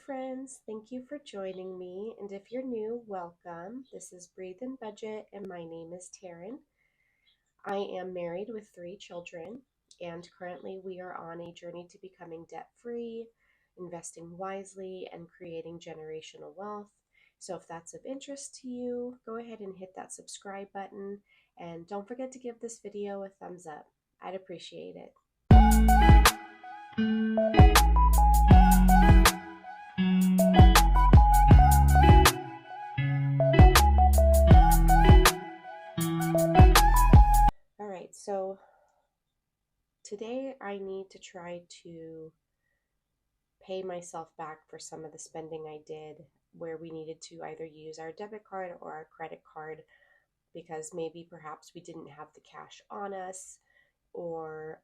friends, thank you for joining me, and if you're new, welcome. This is Breathe and Budget, and my name is Taryn. I am married with 3 children, and currently we are on a journey to becoming debt-free, investing wisely, and creating generational wealth. So if that's of interest to you, go ahead and hit that subscribe button, and don't forget to give this video a thumbs up. I'd appreciate it. Alright, so today I need to try to pay myself back for some of the spending I did where we needed to either use our debit card or our credit card because maybe perhaps we didn't have the cash on us, or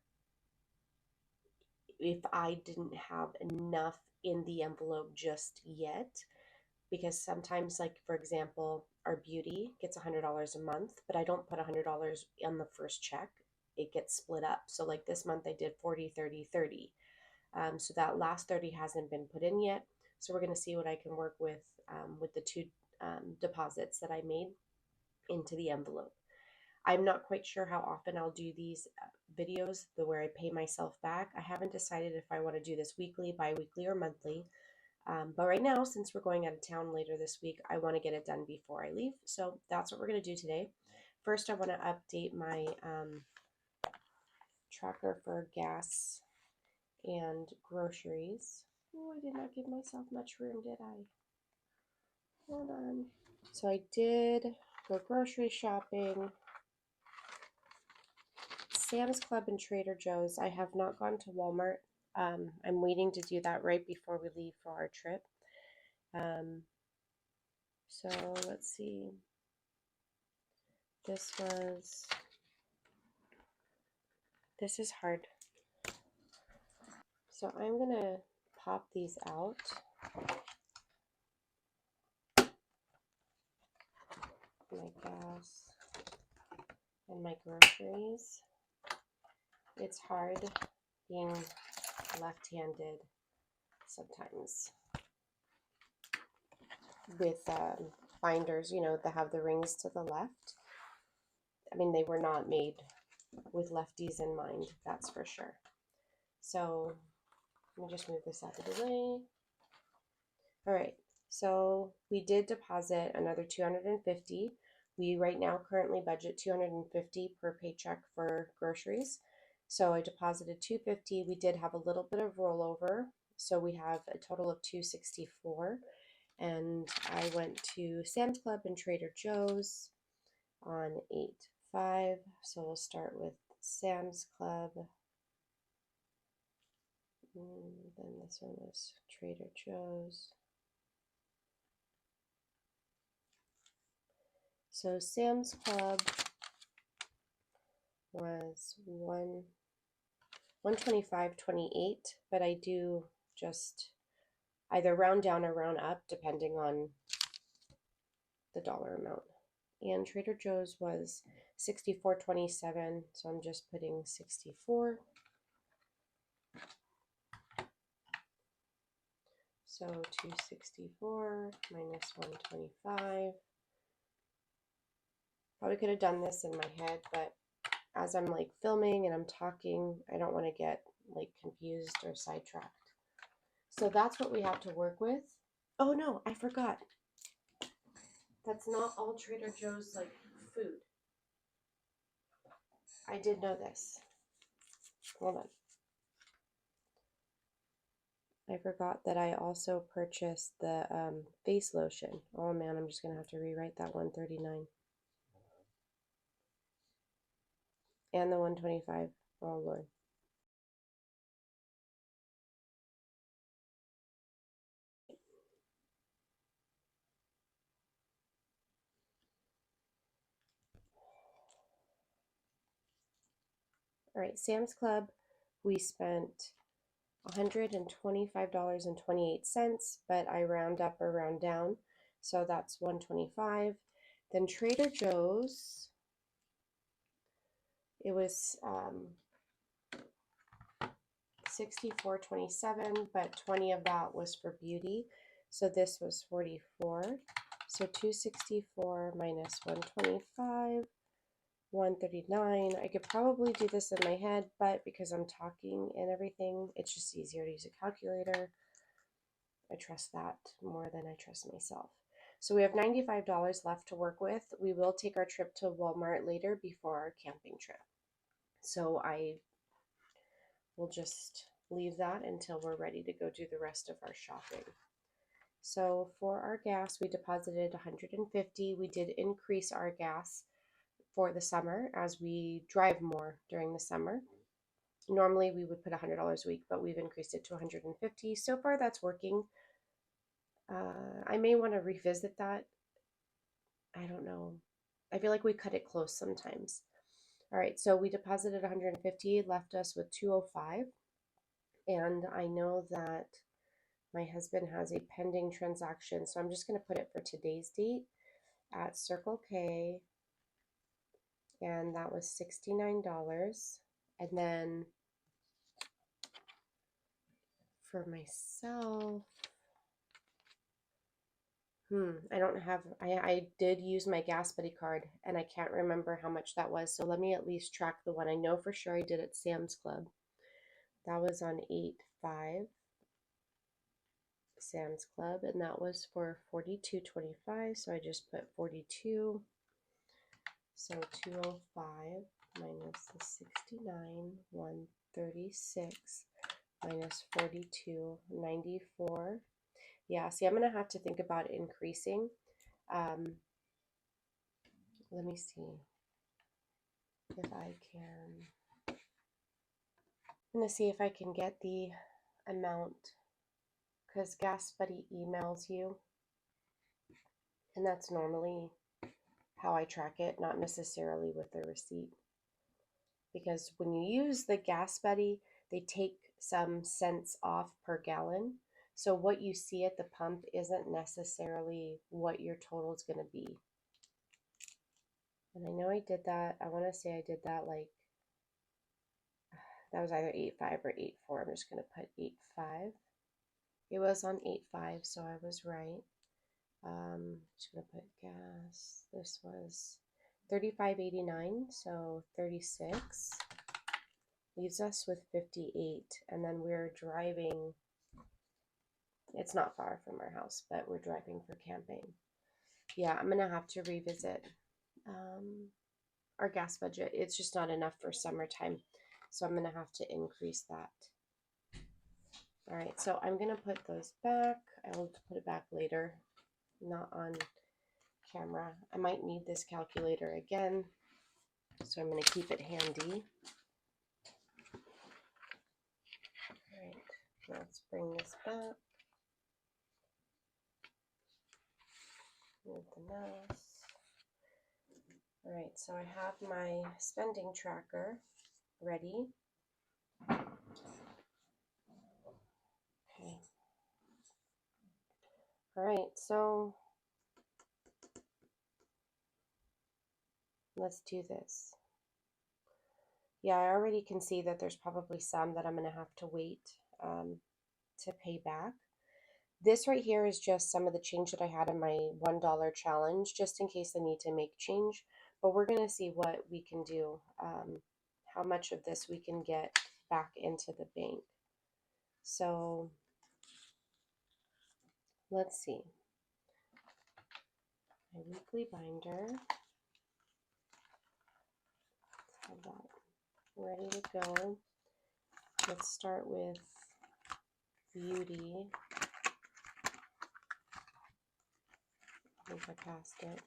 if I didn't have enough in the envelope just yet. Because sometimes, like for example, our beauty gets $100 a month, but I don't put $100 on the first check. It gets split up. So like this month I did 40, 30, 30. So that last 30 hasn't been put in yet. So we're going to see what I can work with the two deposits that I made into the envelope. I'm not quite sure how often I'll do these videos where I pay myself back. I haven't decided if I want to do this weekly, bi-weekly, or monthly. But right now, since we're going out of town later this week, I want to get it done before I leave. So that's what we're going to do today. First, I want to update my tracker for gas and groceries. Oh, I did not give myself much room, did I? Hold on. So I did go grocery shopping. Sam's Club and Trader Joe's. I have not gone to Walmart. I'm waiting to do that right before we leave for our trip. So let's see. This is hard. So I'm gonna pop these out. My gas and my groceries. It's hard being left-handed sometimes with binders, that have the rings to the left. I mean, they were not made with lefties in mind, that's for sure. So let me just move this out of the way. All right, so we did deposit another $250. We right now currently budget $250 per paycheck for groceries. So I deposited $250. We did have a little bit of rollover, so we have a total of $264. And I went to Sam's Club and Trader Joe's on 8/5. So we'll start with Sam's Club. Then this one is Trader Joe's. So Sam's Club was $125.28, but I do just either round down or round up depending on the dollar amount. And Trader Joe's was $64.27, so I'm just putting 64. So 264 minus 125. Probably could have done this in my head, but as I'm like filming and I'm talking, I don't want to get like confused or sidetracked. So that's what we have to work with. Oh no, I forgot. That's not all Trader Joe's like food. I did know this. Hold on. I forgot that I also purchased the face lotion. Oh man, I'm just going to have to rewrite that $139. And the $125. Oh Lord. All right, Sam's Club, we spent $125.28, but I round up or round down, so that's $125. Then Trader Joe's, it was $64.27, but 20 of that was for beauty. So this was 44. So 264 minus 125, 139. I could probably do this in my head, but because I'm talking and everything, it's just easier to use a calculator. I trust that more than I trust myself. So we have $95 left to work with. We will take our trip to Walmart later before our camping trip. So I will just leave that until we're ready to go do the rest of our shopping. So for our gas, we deposited $150. We did increase our gas for the summer as we drive more during the summer. Normally we would put $100 a week, but we've increased it to $150. So far that's working. I may want to revisit that. I don't know. I feel like we cut it close sometimes. All right, so we deposited $150, left us with $205. And I know that my husband has a pending transaction, so I'm just going to put it for today's date at Circle K, and that was $69. And then for myself, I don't have, I did use my Gas Buddy card, and I can't remember how much that was, so let me at least track the one I know for sure I did at Sam's Club. That was on 8/5. Sam's Club, and that was for $42.25, so I just put 42. So 205 minus the 69, 136 minus 42, 94. Yeah, see, I'm gonna have to think about increasing. Let me see if I can. I'm gonna see if I can get the amount, because Gas Buddy emails you, and that's normally how I track it, not necessarily with the receipt. Because when you use the Gas Buddy, they take some cents off per gallon. So what you see at the pump isn't necessarily what your total is going to be. And I know I did that. I want to say I did that like, that was either 8/5 or 8/4. I'm just going to put 8/5. It was on 8/5, so I was right. Just going to put gas. This was $35.89, so 36 leaves us with 58, and then we're driving. It's not far from our house, but we're driving for camping. Yeah, I'm gonna have to revisit our gas budget. It's just not enough for summertime, so I'm gonna have to increase that. All right, so I'm gonna put those back. I will put it back later, not on camera. I might need this calculator again, so I'm gonna keep it handy. All right, let's bring this back. Move the mouse. All right, so I have my spending tracker ready. Okay. All right, so let's do this. Yeah, I already can see that there's probably some that I'm going to have to wait to pay back. This right here is just some of the change that I had in my $1 challenge, just in case I need to make change. But we're going to see what we can do, how much of this we can get back into the bank. So let's see. My weekly binder. Let's have that ready to go. Let's start with beauty. I think I passed it.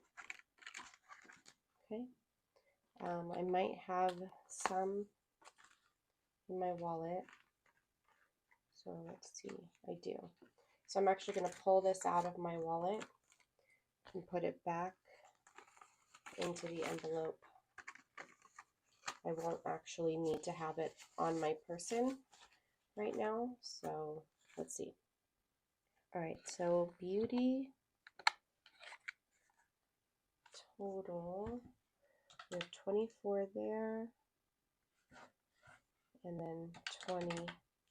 Okay. I might have some in my wallet. So let's see. I do. So I'm actually going to pull this out of my wallet and put it back into the envelope. I won't actually need to have it on my person right now. So let's see. All right. So beauty total. We have 24 there. And then 20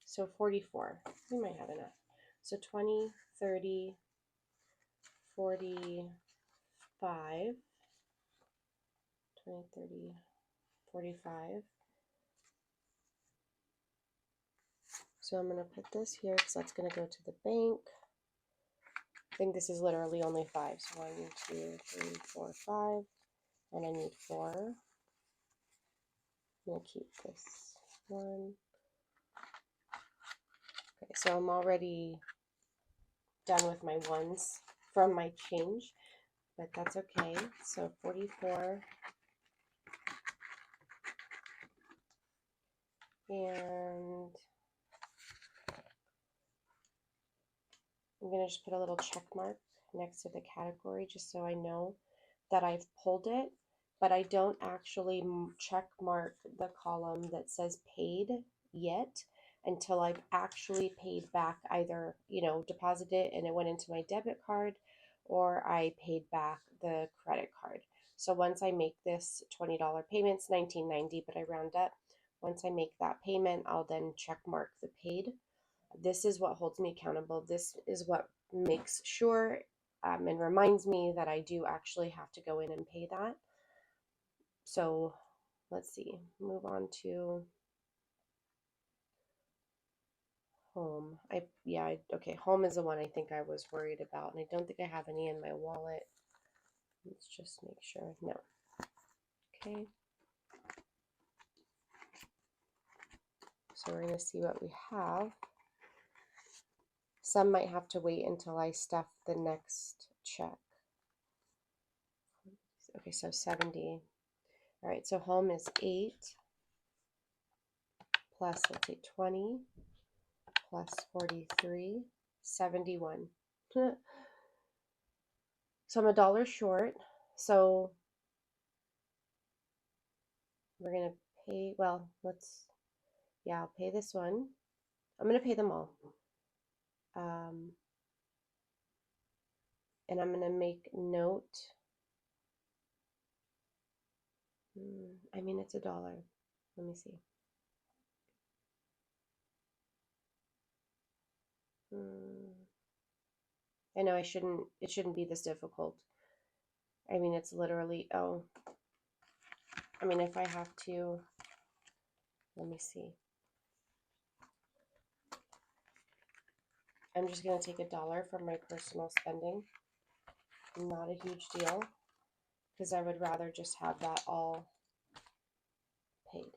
So 44. We might have enough. So 20, 30, 45, 20, 30, 45. So I'm going to put this here because that's going to go to the bank. I think this is literally only 5. So 1, 2, 3, 4, 5. And I need 4. I'm going to keep this 1. Okay, so I'm already done with my ones from my change, but that's okay. So 44. And I'm going to just put a little check mark next to the category just so I know that I've pulled it, but I don't actually check mark the column that says paid yet until I've actually paid back, either, deposited it and it went into my debit card, or I paid back the credit card. So once I make this $20 payment, it's $19.90, but I round up. Once I make that payment, I'll then check mark the paid. This is what holds me accountable. This is what makes sure and reminds me that I do actually have to go in and pay that. So let's see, move on to home. Okay, home is the one I think I was worried about, and I don't think I have any in my wallet. Let's just make sure. No. Okay. So we're going to see what we have. Some might have to wait until I stuff the next check. Okay, so 70. All right, so home is 8 plus, let's say 20 plus 43, 71. So I'm $1 short. So we're going to pay, well, I'll pay this one. I'm going to pay them all. And I'm going to make note. It's $1. Let me see. I know it shouldn't be this difficult. It's literally, if I have to, let me see. I'm just going to take $1 from my personal spending. Not a huge deal, because I would rather just have that all paid.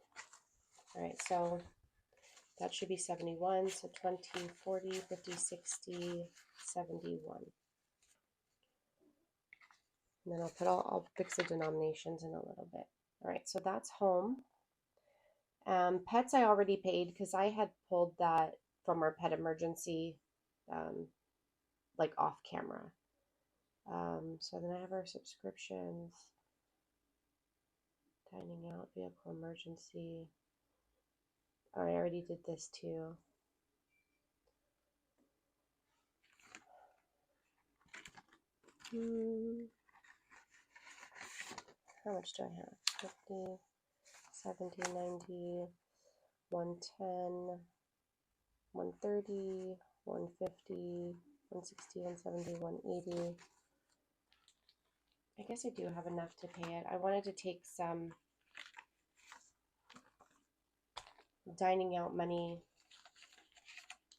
All right, so that should be 71. So 20, 40, 50, 60, 71. And then I'll fix the denominations in a little bit. All right, so that's home. Pets I already paid because I had pulled that from our pet emergency, like off camera. So then I have our subscriptions, dining out, vehicle emergency. Oh, I already did this too. How much do I have? 50, 70, 90, 110, 130, 150, 160, 170, 180. I guess I do have enough to pay it. I wanted to take some dining out money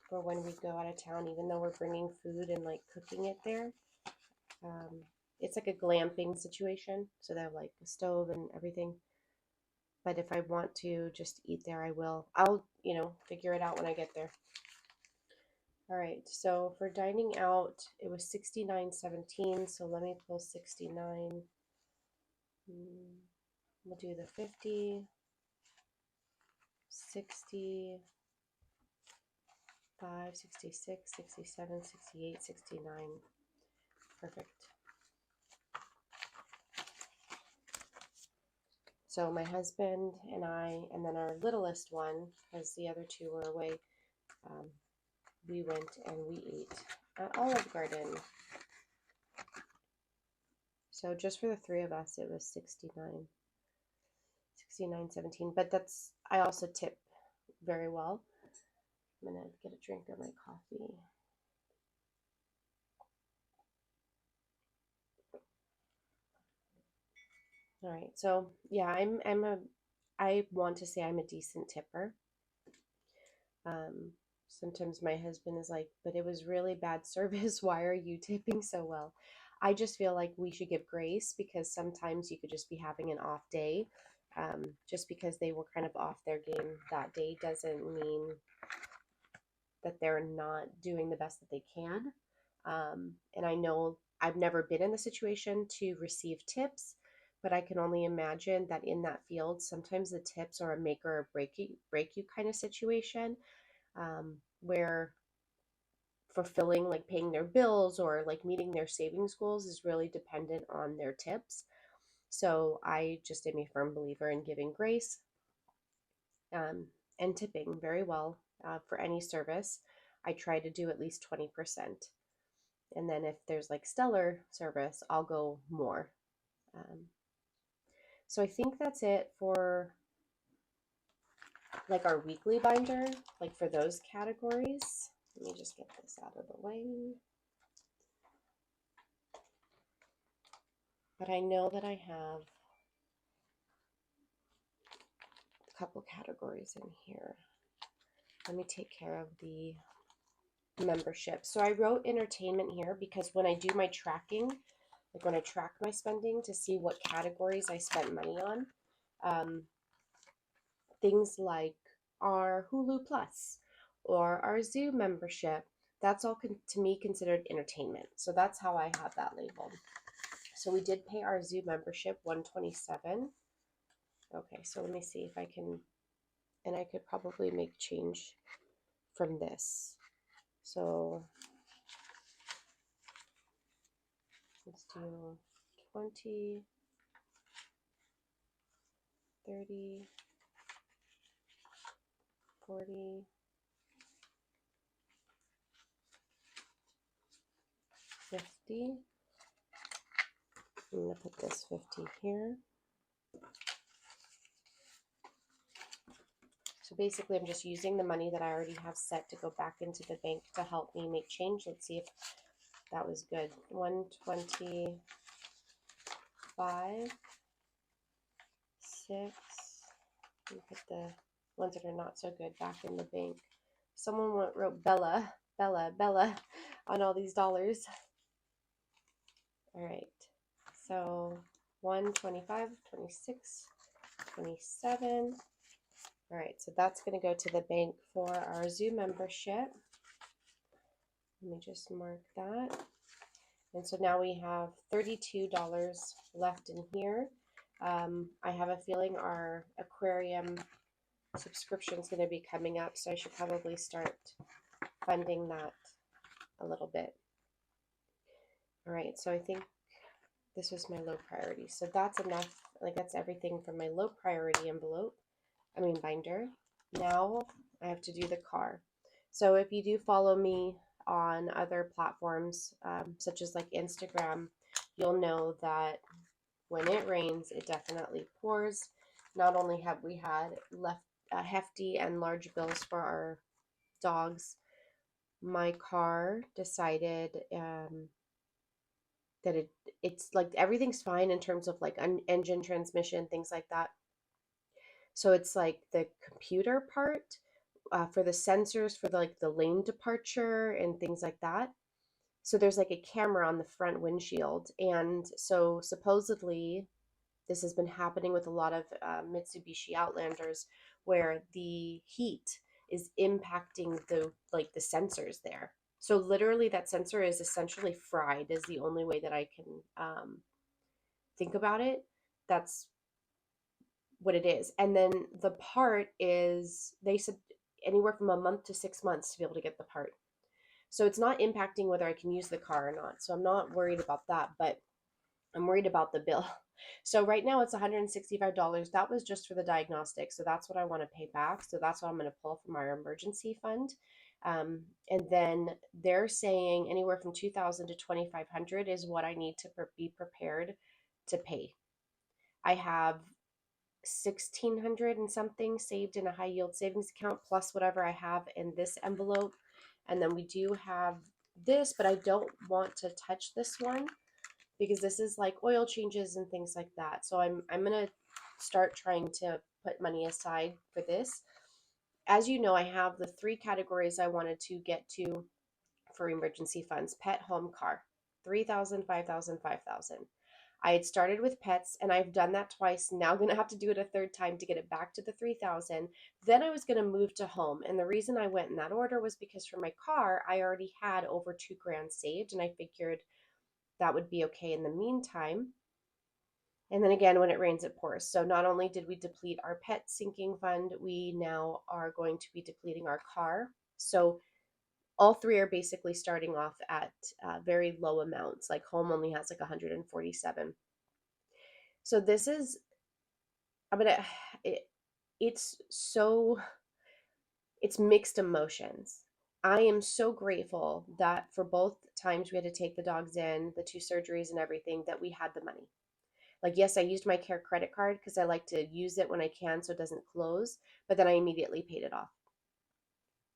for when we go out of town, even though we're bringing food and like cooking it there. It's like a glamping situation, so they have like a stove and everything. But if I want to just eat there, I will. I'll, figure it out when I get there. All right, so for dining out, it was $69.17. So let me pull 69. We'll do the 50, 60, 66, 67, 68, 69. Perfect. So my husband and I, and then our littlest one, because the other two were away, we went and we ate at Olive Garden. So just for the three of us, it was 69.17. But I also tip very well. I'm gonna get a drink of my coffee. All right, so yeah, I want to say I'm a decent tipper. Um, Sometimes my husband is like, but it was really bad service. Why are you tipping so well? I just feel like we should give grace because sometimes you could just be having an off day. Just because they were kind of off their game that day doesn't mean that they're not doing the best that they can. And I know I've never been in the situation to receive tips, but I can only imagine that in that field, sometimes the tips are a make or break you kind of situation, where fulfilling, like paying their bills or like meeting their savings goals, is really dependent on their tips. So I just am a firm believer in giving grace, um, and tipping very well for any service. I try to do at least 20%. And then if there's like stellar service, I'll go more. Um, so I think that's it for like our weekly binder, like for those categories. Let me just get this out of the way. But I know that I have a couple categories in here. Let me take care of the membership. So I wrote entertainment here because when I do my tracking, like when I track my spending to see what categories I spent money on, um, things like our Hulu Plus or our Zoo membership, that's all to me considered entertainment. So that's how I have that labeled. So we did pay our Zoo membership $127. Okay, so let me see if I can, and I could probably make change from this. So let's do 20, 30, 40, 50. I'm going to put this 50 here. So basically, I'm just using the money that I already have set to go back into the bank to help me make change. Let's see if that was good. 125, 6. And put the ones that are not so good back in the bank. Someone wrote Bella, Bella, Bella on all these dollars. All right. So 125, 26, 27. All right, so that's going to go to the bank for our Zoo membership. Let me just mark that. And so now we have $32 left in here. I have a feeling our aquarium subscription is going to be coming up, so I should probably start funding that a little bit. All right, so I think this was my low priority. So that's enough. Like that's everything from my low priority binder. Now I have to do the car. So if you do follow me on other platforms, such as like Instagram, you'll know that when it rains, it definitely pours. Not only have we had left hefty and large bills for our dogs, my car decided that it's like everything's fine in terms of like engine, transmission, things like that. So it's like the computer part, for the sensors for the lane departure and things like that. So there's like a camera on the front windshield, and so supposedly this has been happening with a lot of Mitsubishi Outlanders, where the heat is impacting the sensors there. So literally, that sensor is essentially fried. Is the only way that I can think about it. That's what it is. And then the part is, they said anywhere from a month to 6 months to be able to get the part. So it's not impacting whether I can use the car or not. So I'm not worried about that, but I'm worried about the bill. So right now it's $165. That was just for the diagnostic. So that's what I want to pay back. So that's what I'm going to pull from our emergency fund. And then they're saying anywhere from 2,000 to 2,500 is what I need to be prepared to pay. I have 1600 and something saved in a high yield savings account, plus whatever I have in this envelope. And then we do have this, but I don't want to touch this one because this is like oil changes and things like that. So I'm going to start trying to put money aside for this. As you know, I have the three categories I wanted to get to for emergency funds: pet, home, car. 3,000, 5,000, 5,000. I had started with pets and I've done that twice. Now I'm going to have to do it a third time to get it back to the 3,000. Then I was going to move to home. And the reason I went in that order was because for my car, I already had over 2 grand saved and I figured that would be okay in the meantime. And then again, when it rains, it pours. So not only did we deplete our pet sinking fund, we now are going to be depleting our car. So all three are basically starting off at very low amounts. Like home only has like 147. So this is, I'm gonna, it, it's so, it's mixed emotions. I am so grateful that for both times we had to take the dogs in, the 2 surgeries and everything, that we had the money. Like, yes, I used my care credit card because I like to use it when I can so it doesn't close, but then I immediately paid it off.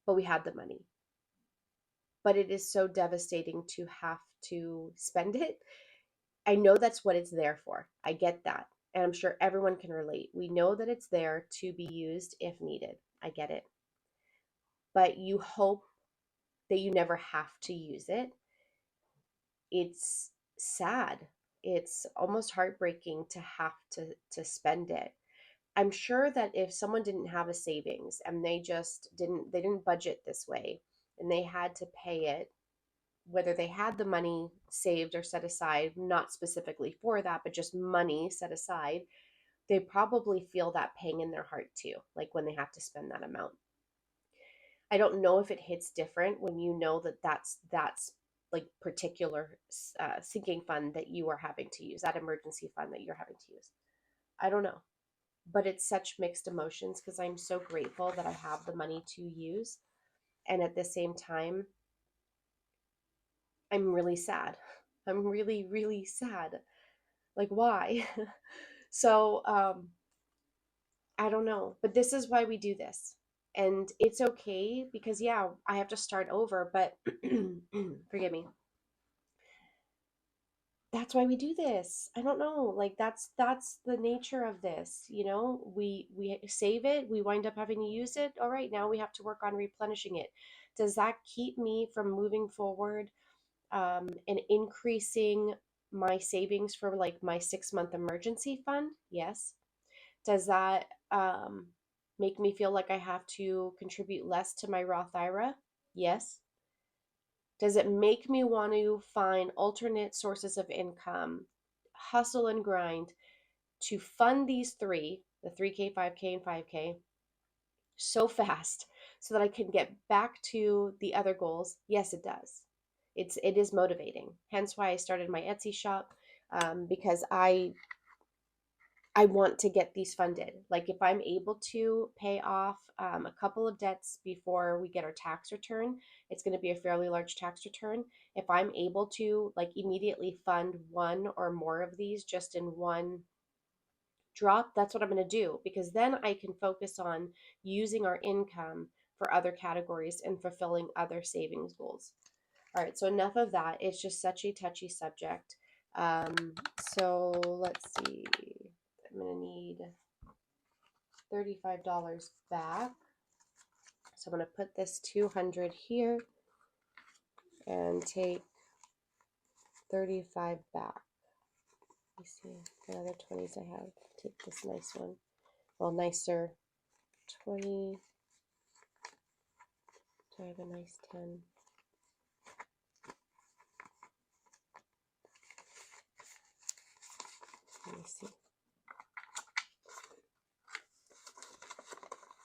But we had the money. But it is so devastating to have to spend it. I know that's what it's there for. I get that. And I'm sure everyone can relate. We know that it's there to be used if needed. I get it. But you hope that you never have to use it. It's sad. It's almost heartbreaking to have to spend it. I'm sure that if someone didn't have a savings and they didn't budget this way and they had to pay it, whether they had the money saved or set aside, not specifically for that, but just money set aside, they probably feel that pang in their heart too, like when they have to spend that amount. I don't know if it hits different when you know that that's like particular sinking fund that you are having to use, that emergency fund that you're having to use. I don't know, but it's such mixed emotions because I'm so grateful that I have the money to use, and at the same time, I'm really sad. I'm really, really sad. Like, why? So, I don't know. But this is why we do this. And it's okay because, yeah, I have to start over, but forgive me. That's why we do this. I don't know. Like that's the nature of this, you know? We save it, we wind up having to use it. All right, now we have to work on replenishing it. Does that keep me from moving forward and increasing my savings for like my 6 month emergency fund? Yes. Does that make me feel like I have to contribute less to my Roth IRA? Yes. Does it make me want to find alternate sources of income, hustle and grind to fund these three, the 3K, 5K, and 5K, so fast so that I can get back to the other goals? Yes, it does. It is motivating. Hence why I started my Etsy shop, because I want to get these funded. Like if I'm able to pay off a couple of debts before we get our tax return, it's going to be a fairly large tax return. If I'm able to like immediately fund one or more of these just in one drop, that's what I'm going to do because then I can focus on using our income for other categories and fulfilling other savings goals. All right, so enough of that. It's just such a touchy subject. Um, so let's see. I'm going to need $35 back. So I'm going to put this 200 here and take 35 back. Let me see what other 20s I have. Take this nice one. Well, nicer 20. Do I have a nice 10? Let me see.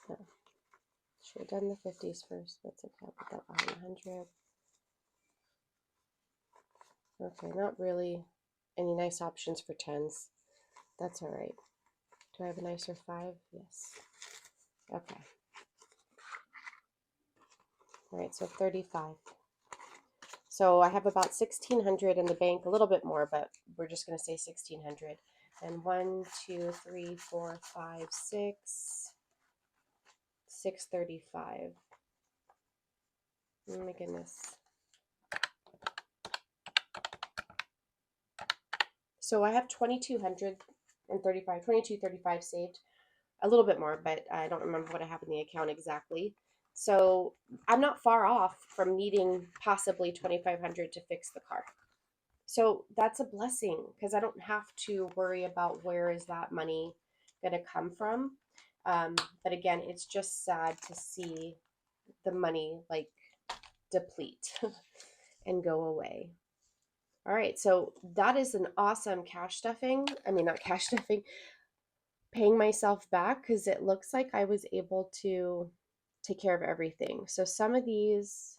No. Should have done the 50s first. That's okay. I'll put that behind 100. Okay, not really any nice options for 10s. That's all right. Do I have a nicer 5? Yes. Okay. All right, so 35. So I have about 1,600 in the bank, a little bit more, but we're just going to say 1,600. And 1, 2, 3, 4, 5, 6, 635. Oh my goodness. So I have 2235 saved. A little bit more, but I don't remember what I have in the account exactly. So I'm not far off from needing possibly 2500 to fix the car. So that's a blessing because I don't have to worry about where is that money going to come from. But again, it's just sad to see the money like deplete and go away. All right, so that is an awesome cash stuffing. I mean, not cash stuffing, paying myself back because it looks like I was able to take care of everything. So some of these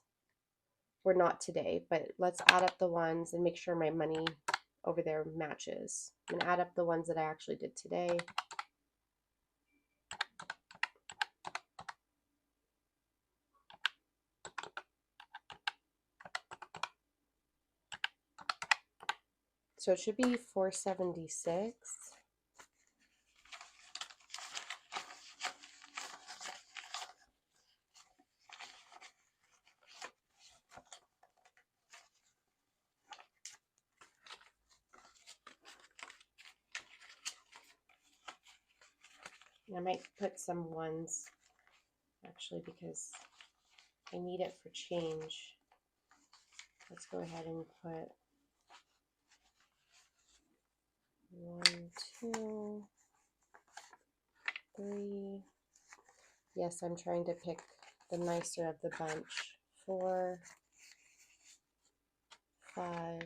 were not today, but let's add up the ones and make sure my money over there matches. I'm gonna add up the ones that I actually did today. So it should be 476. I might put some ones actually because I need it for change. Let's go ahead and put 1, 2, 3. Yes, I'm trying to pick the nicer of the bunch. 4, 5.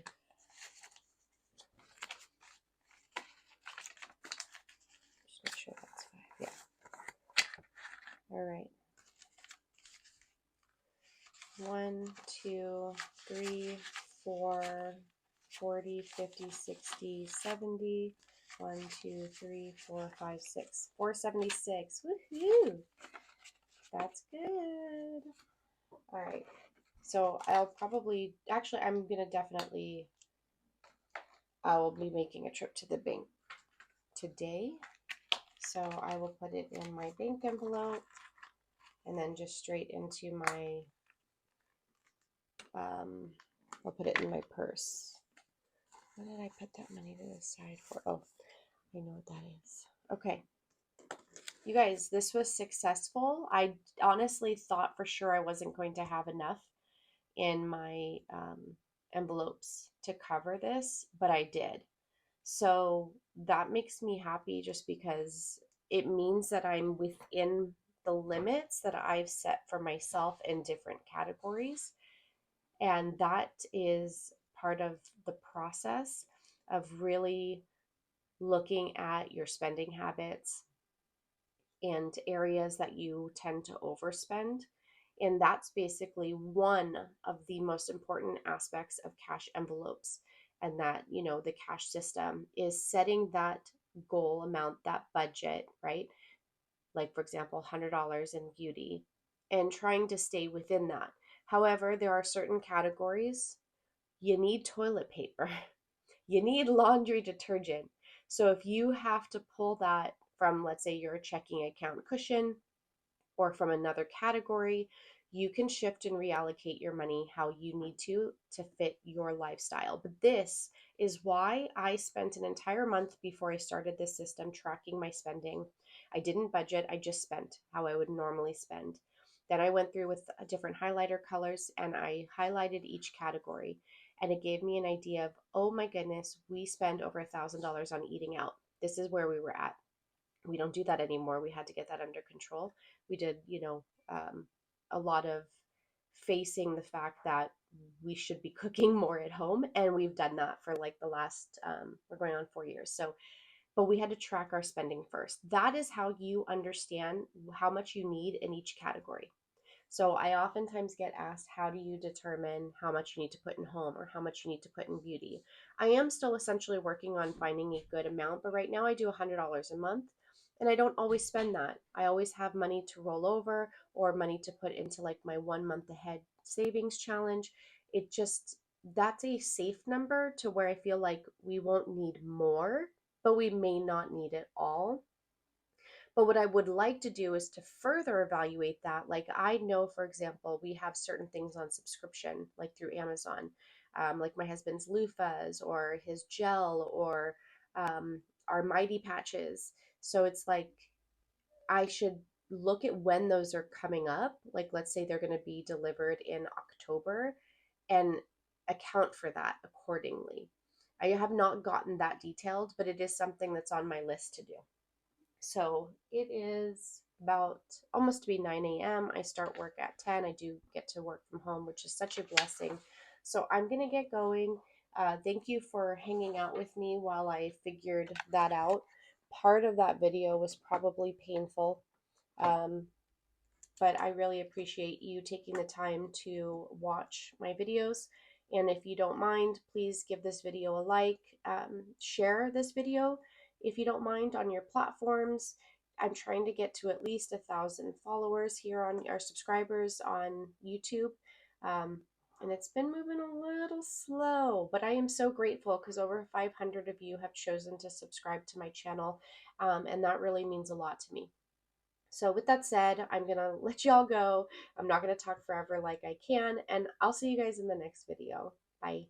Just make sure that's 5. Yeah. All right. 1, 2, 3, 4, 40, 50, 60, 70. 1, 2, 3, 4, 5, 6. 476. Woohoo! That's good. All right. So I'll probably, actually, I'm going to definitely, I will be making a trip to the bank today. So I will put it in my bank envelope and then just straight into my, I'll put it in my purse. What did I put that money to the side for? Oh, I know what that is. Okay. You guys, this was successful. I honestly thought for sure I wasn't going to have enough in my envelopes to cover this, but I did. So that makes me happy just because it means that I'm within the limits that I've set for myself in different categories. And that is part of the process of really looking at your spending habits and areas that you tend to overspend. And that's basically one of the most important aspects of cash envelopes. And that, the cash system is setting that goal amount, that budget, right? Like, for example, $100 in beauty and trying to stay within that. However, there are certain categories you need toilet paper, you need laundry detergent. So if you have to pull that from, let's say, your checking account cushion or from another category, you can shift and reallocate your money how you need to fit your lifestyle. But this is why I spent an entire month before I started this system tracking my spending. I didn't budget, I just spent how I would normally spend. Then I went through with different highlighter colors and I highlighted each category. And it gave me an idea of, oh my goodness, we spend over $1,000 on eating out. This is where we were at. We don't do that anymore. We had to get that under control. We did, a lot of facing the fact that we should be cooking more at home. And we've done that for like the last, we're going on 4 years. So, but we had to track our spending first. That is how you understand how much you need in each category. So I oftentimes get asked, how do you determine how much you need to put in home or how much you need to put in beauty? I am still essentially working on finding a good amount, but right now I do $100 a month and I don't always spend that. I always have money to roll over or money to put into like my 1 month ahead savings challenge. That's a safe number to where I feel like we won't need more but we may not need it all. But what I would like to do is to further evaluate that. Like, I know, for example, we have certain things on subscription, like through Amazon, like my husband's loofahs or his gel or our Mighty Patches. So it's like I should look at when those are coming up. Like, let's say they're going to be delivered in October and account for that accordingly. I have not gotten that detailed, but it is something that's on my list to do. So it is about almost to be 9 a.m. I start work at 10. I do get to work from home, which is such a blessing. So I'm going to get going. Thank you for hanging out with me while I figured that out. Part of that video was probably painful, um, but I really appreciate you taking the time to watch my videos. And if you don't mind, please give this video a like, share this video if you don't mind on your platforms. I'm trying to get to at least 1,000 followers here on our subscribers on YouTube. And it's been moving a little slow, but I am so grateful because over 500 of you have chosen to subscribe to my channel. And that really means a lot to me. So with that said, I'm going to let y'all go. I'm not going to talk forever like I can, and I'll see you guys in the next video. Bye.